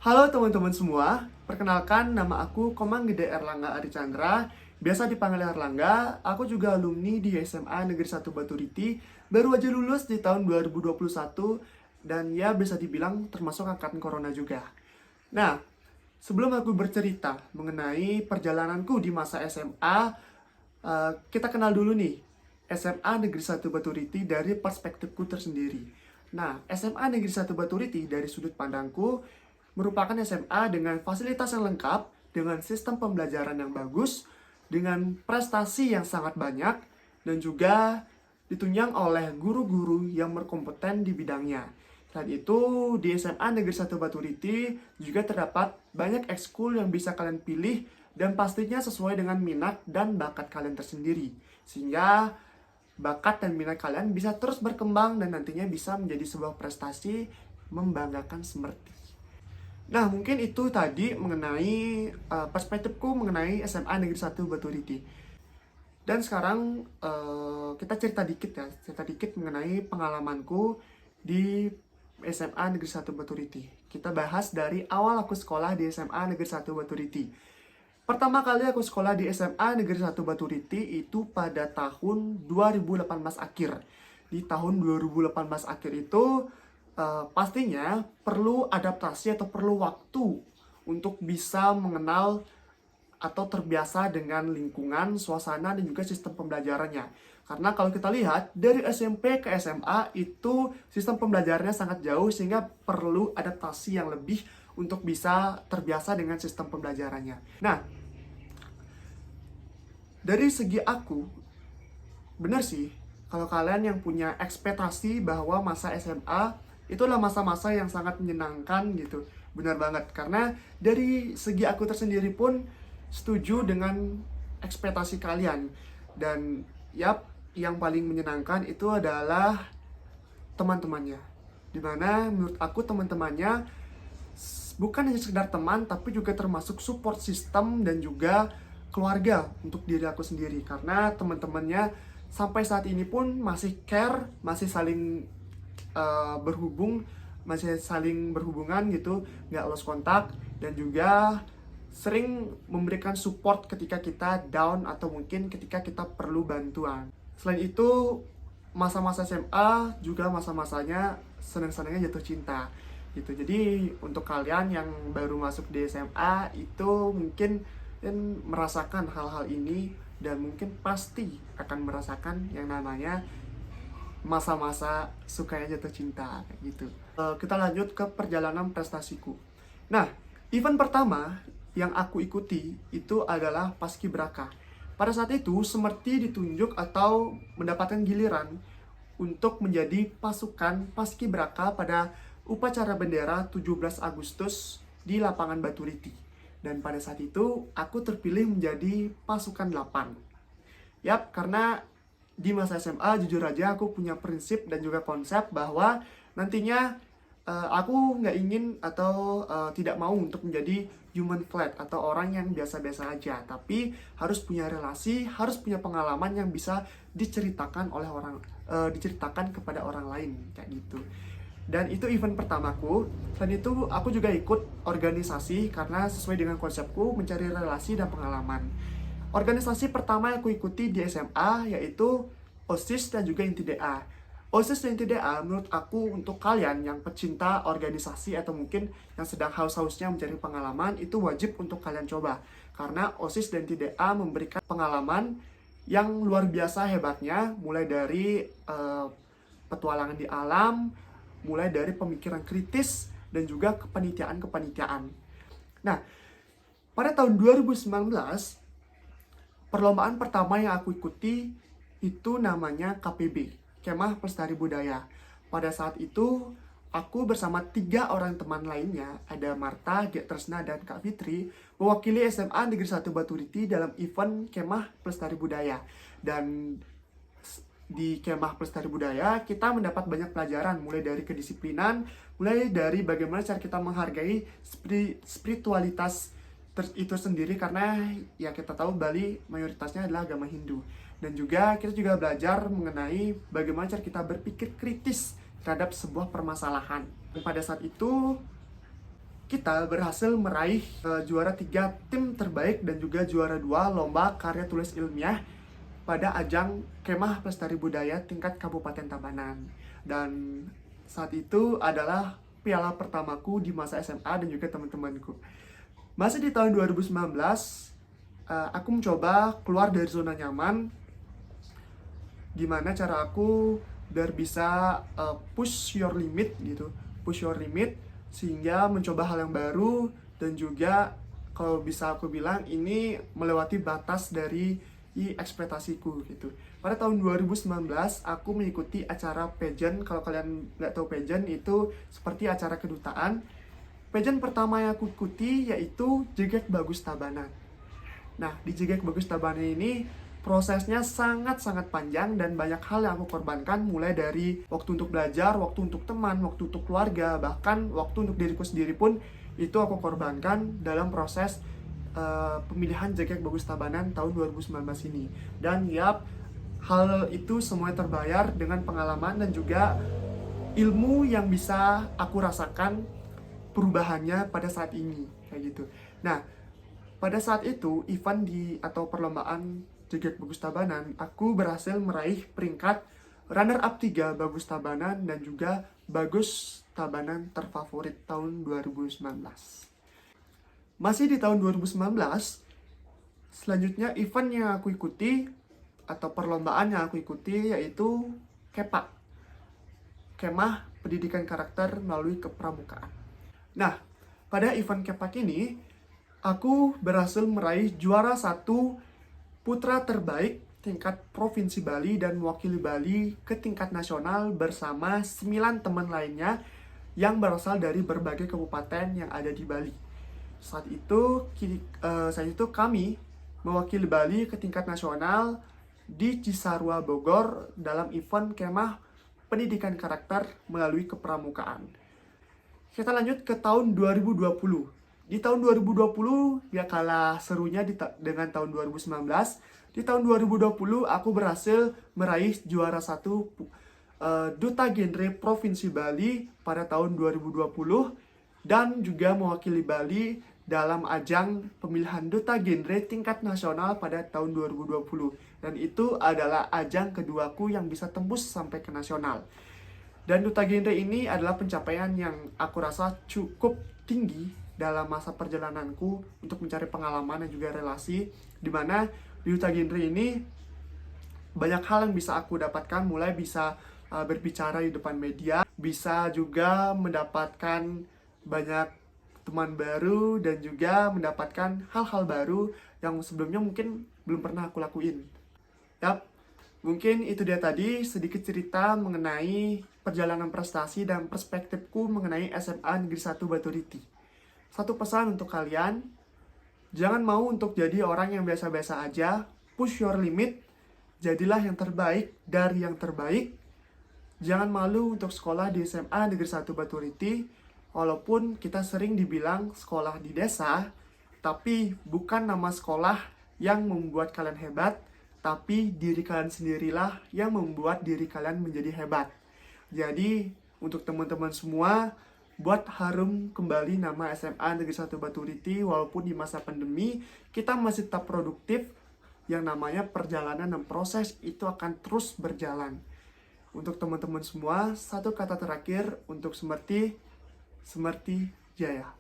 Halo teman-teman semua, perkenalkan nama aku Komang Gede Erlangga Arichandra, biasa dipanggil Erlangga. Aku juga alumni di SMA Negeri 1 Baturiti, baru aja lulus di tahun 2021 dan ya bisa dibilang termasuk angkatan corona juga. Nah, sebelum aku bercerita mengenai perjalananku di masa SMA, kita kenal dulu nih SMA Negeri 1 Baturiti dari perspektifku tersendiri. Nah, SMA Negeri 1 Baturiti dari sudut pandangku merupakan SMA dengan fasilitas yang lengkap, dengan sistem pembelajaran yang bagus, dengan prestasi yang sangat banyak, dan juga ditunjang oleh guru-guru yang berkompeten di bidangnya. Selain itu, di SMA Negeri 1 Baturiti juga terdapat banyak ekskul yang bisa kalian pilih dan pastinya sesuai dengan minat dan bakat kalian tersendiri. Sehingga bakat dan minat kalian bisa terus berkembang dan nantinya bisa menjadi sebuah prestasi membanggakan semerti. Nah, mungkin itu tadi mengenai perspektifku mengenai SMA Negeri 1 Baturiti. Dan sekarang kita cerita dikit mengenai pengalamanku di SMA Negeri 1 Baturiti. Kita bahas dari awal aku sekolah di SMA Negeri 1 Baturiti. Pertama kali aku sekolah di SMA Negeri 1 Baturiti itu pada tahun 2018 akhir. Di tahun 2018 akhir itu pastinya perlu adaptasi atau perlu waktu untuk bisa mengenal atau terbiasa dengan lingkungan, suasana, dan juga sistem pembelajarannya. Karena kalau kita lihat, dari SMP ke SMA itu sistem pembelajarannya sangat jauh sehingga perlu adaptasi yang lebih untuk bisa terbiasa dengan sistem pembelajarannya. Nah, dari segi aku, benar sih, kalau kalian yang punya ekspektasi bahwa masa SMA itulah masa-masa yang sangat menyenangkan gitu. Benar banget, karena dari segi aku tersendiri pun setuju dengan ekspektasi kalian. Dan yap, yang paling menyenangkan itu adalah teman-temannya. Dimana menurut aku teman-temannya bukan hanya sekedar teman, tapi juga termasuk support system dan juga keluarga untuk diri aku sendiri. Karena teman-temannya sampai saat ini pun masih care, masih saling masih saling berhubungan gitu, nggak lost kontak, dan juga sering memberikan support ketika kita down atau mungkin ketika kita perlu bantuan. Selain itu, masa-masa SMA juga masa-masanya senang-senangnya jatuh cinta gitu. Jadi untuk kalian yang baru masuk di SMA itu mungkin merasakan hal-hal ini dan mungkin pasti akan merasakan yang namanya masa-masa sukanya jatuh cinta kayak gitu. Kita lanjut ke perjalanan prestasiku. Nah, event pertama yang aku ikuti itu adalah Paskibraka. Pada saat itu, Semerti ditunjuk atau mendapatkan giliran untuk menjadi pasukan Paskibraka pada upacara bendera 17 Agustus di lapangan Baturiti. Dan pada saat itu, aku terpilih menjadi pasukan 8. Yap, karena di masa SMA jujur aja aku punya prinsip dan juga konsep bahwa nantinya aku nggak ingin atau tidak mau untuk menjadi human flat atau orang yang biasa-biasa aja, tapi harus punya relasi, harus punya pengalaman yang bisa diceritakan oleh diceritakan kepada orang lain kayak gitu. Dan itu event pertamaku. Selain itu aku juga ikut organisasi karena sesuai dengan konsepku mencari relasi dan pengalaman. Organisasi pertama yang aku ikuti di SMA yaitu OSIS dan juga Inti DA. OSIS dan Inti DA menurut aku untuk kalian yang pecinta organisasi atau mungkin yang sedang haus-hausnya mencari pengalaman itu wajib untuk kalian coba. Karena OSIS dan Inti DA memberikan pengalaman yang luar biasa hebatnya, mulai dari petualangan di alam, mulai dari pemikiran kritis dan juga kepanitiaan-kepanitiaan. Nah, pada tahun 2019 perlombaan pertama yang aku ikuti itu namanya KPB, Kemah Pelestari Budaya. Pada saat itu, aku bersama 3 orang teman lainnya, ada Marta, Gek Tresna, dan Kak Fitri, mewakili SMA Negeri 1 Baturiti dalam event Kemah Pelestari Budaya. Dan di Kemah Pelestari Budaya, kita mendapat banyak pelajaran, mulai dari kedisiplinan, mulai dari bagaimana cara kita menghargai spiritualitas itu sendiri, karena ya kita tahu Bali mayoritasnya adalah agama Hindu. Dan juga kita juga belajar mengenai bagaimana cara kita berpikir kritis terhadap sebuah permasalahan. Dan pada saat itu kita berhasil meraih juara 3 tim terbaik dan juga juara 2 lomba karya tulis ilmiah pada ajang Kemah Pelestari Budaya tingkat Kabupaten Tabanan. Dan saat itu adalah piala pertamaku di masa SMA dan juga teman-temanku. Masih di tahun 2019, aku mencoba keluar dari zona nyaman. Gimana cara aku biar bisa push your limit gitu, push your limit sehingga mencoba hal yang baru dan juga kalau bisa aku bilang ini melewati batas dari ekspektasiku gitu. Pada tahun 2019 aku mengikuti acara pageant. Kalau kalian nggak tahu pageant itu seperti acara kedutaan. Pageant pertama yang aku ikuti yaitu Jegek Bagus Tabanan. Nah, di Jegek Bagus Tabanan ini prosesnya sangat-sangat panjang dan banyak hal yang aku korbankan, mulai dari waktu untuk belajar, waktu untuk teman, waktu untuk keluarga, bahkan waktu untuk diriku sendiri pun itu aku korbankan dalam proses pemilihan Jegek Bagus Tabanan tahun 2019 ini. Dan hal itu semuanya terbayar dengan pengalaman dan juga ilmu yang bisa aku rasakan perubahannya pada saat ini kayak gitu. Nah, pada saat itu event atau perlombaan Jegek Bagus Tabanan, aku berhasil meraih peringkat runner up 3 Bagus Tabanan dan juga Bagus Tabanan terfavorit tahun 2019. Masih di tahun 2019, selanjutnya event yang aku ikuti atau perlombaan yang aku ikuti yaitu KEPA, Kemah Pendidikan Karakter Melalui Kepramukaan. Nah, pada event KEPA ini, aku berhasil meraih juara 1 putra terbaik tingkat Provinsi Bali dan mewakili Bali ke tingkat nasional bersama 9 teman lainnya yang berasal dari berbagai kabupaten yang ada di Bali. Saat itu kami mewakili Bali ke tingkat nasional di Cisarua, Bogor dalam event Kemah Pendidikan Karakter Melalui Kepramukaan. Kita lanjut ke tahun 2020. Di tahun 2020, ya kalah serunya dengan tahun 2019. Di tahun 2020, aku berhasil meraih juara 1 Duta Genre Provinsi Bali pada tahun 2020 dan juga mewakili Bali dalam ajang pemilihan Duta Genre tingkat nasional pada tahun 2020. Dan itu adalah ajang keduaku yang bisa tembus sampai ke nasional. Dan Duta Genre ini adalah pencapaian yang aku rasa cukup tinggi dalam masa perjalananku untuk mencari pengalaman dan juga relasi, di mana di Duta Genre ini banyak hal yang bisa aku dapatkan, mulai bisa berbicara di depan media, bisa juga mendapatkan banyak teman baru dan juga mendapatkan hal-hal baru yang sebelumnya mungkin belum pernah aku lakuin. Mungkin itu dia tadi sedikit cerita mengenai perjalanan prestasi dan perspektifku mengenai SMA Negeri 1 Baturiti. Satu pesan untuk kalian, jangan mau untuk jadi orang yang biasa-biasa aja, push your limit, jadilah yang terbaik dari yang terbaik. Jangan malu untuk sekolah di SMA Negeri 1 Baturiti, walaupun kita sering dibilang sekolah di desa, tapi bukan nama sekolah yang membuat kalian hebat, tapi diri kalian sendirilah yang membuat diri kalian menjadi hebat. Jadi, untuk teman-teman semua, buat harum kembali nama SMA Negeri 1 Baturiti, walaupun di masa pandemi kita masih tetap produktif. Yang namanya perjalanan dan proses itu akan terus berjalan. Untuk teman-teman semua, satu kata terakhir untuk Semerti Jaya.